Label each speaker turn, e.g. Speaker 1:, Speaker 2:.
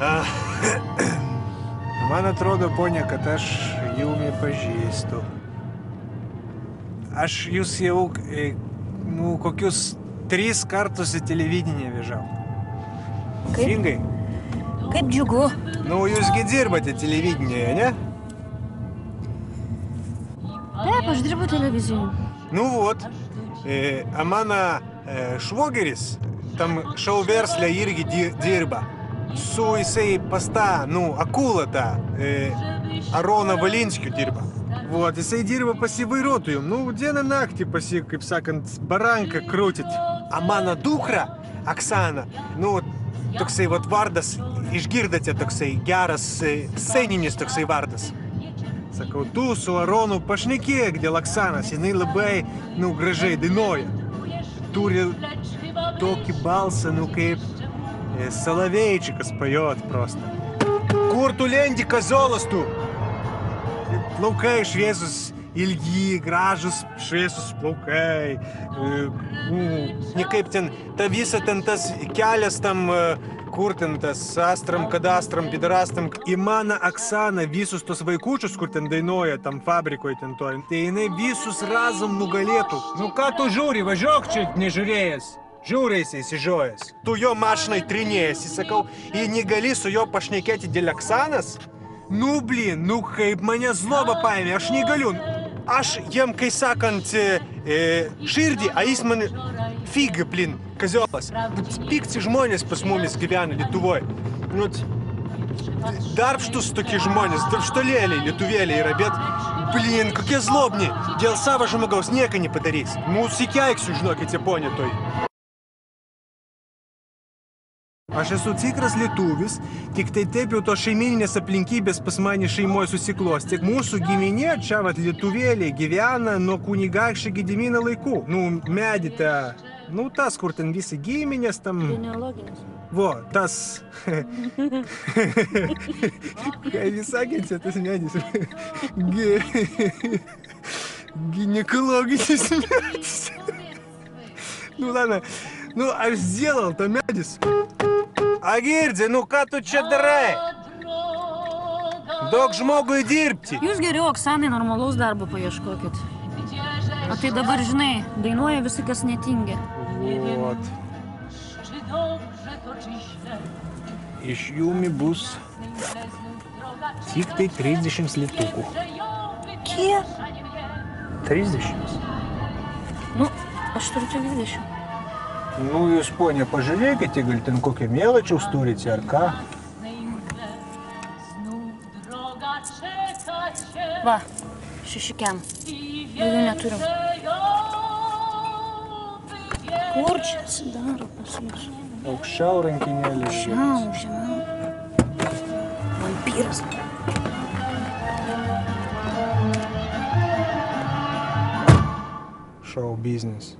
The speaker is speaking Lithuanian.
Speaker 1: A, man atrodo, ponia, kad aš jumi pažįstu. Aš jūs jau, kokius 3 kartus į televidinį vežau. Teisingai?
Speaker 2: Kaip džiugu.
Speaker 1: Jūsgi dirbate televidinėje, ne?
Speaker 2: Taip, aš dirbu televizijoje.
Speaker 1: Vot, a mano švogeris tam šou versle irgi dirba. Su jisai pas tą, akulą tą, Aroną Valinskių dirba. Vot, jisai dirba pas įvairuotojų. Dieną naktį pas jį, kaip sakant, baranką krūtit. A mano dukra, Oksana, toksai vardas, išgirdate toksai geras sceninis toksai vardas. Sakau, tu su Aronu pašnekėk dėl Oksanos, jinai labai, gražiai dainuoja. Turi tokį balsą, kaip Salaveičikas pajot prosto. Kur tu lendi, kazolas tu? Plaukai šviesus, ilgi, gražus, šviesus plaukai. Nekaip ten, ta visa ten tas kelias tam, kur ten tas astram, kadastram, pidarastam. Į mano Oksaną visus tos vaikučius, kur ten dainuoja, tam fabrikoje ten to, tai jinai visus razom nugalėtų. Ką tu žiūri, važiuok čia nežiūrėjęs. Žiūrėsi įsižiojęs. Tu jo mašinai trinėjasi, sakau, ir negali su jo pašnekėti dėl Oksanos? Kaip mane zloba paėmė, aš negaliu. Aš jam, kai sakant, širdį, a jis man figa, kaziolas. Pikti žmonės pas mumis gyvena Lietuvoje. Darbštus tokie žmonės, darbštolėliai, lietuvėliai yra, bet, kokie zlobni. Dėl savo žmogaus nieko nepadarys. Įkeiksiu, žinokite, ponė toj. Aš esu tikras lietuvis, tik tai taip jau to šeimininės aplinkybės pas mane šeimoje susiklostė. Mūsų giminė čia, lietuvėliai, gyvena nuo kunigaikščio Gedimino laikų. Medį tą, tas, kur ten visi giminės tam...
Speaker 2: Genealoginis.
Speaker 1: Tas... Ką jūs sakėte, tas medis? Ginekologinis medis. Ладно, aš сделал tą medis. Agirdzi, ką tu čia darai? Daug žmogui dirbti.
Speaker 2: Jūs geriau Oksanai normalaus darbo paieškokit. O tai dabar, žinai, dainuoja visi, kas netingi.
Speaker 1: Vot. Iš jumi bus tik tai 30 litukų.
Speaker 2: Kiek?
Speaker 1: 30.
Speaker 2: Aš turiu čia 20.
Speaker 1: Jūs, ponia, pažiūrėkite, gal ten kokią mėlačiaus turite, ar ką?
Speaker 2: Va, 6 kem. Daugiau neturiu. Kur čia atsidaro pas jūs?
Speaker 1: Aukščiau rankinėlį.
Speaker 2: Žinau. Vampyras.
Speaker 1: Show business.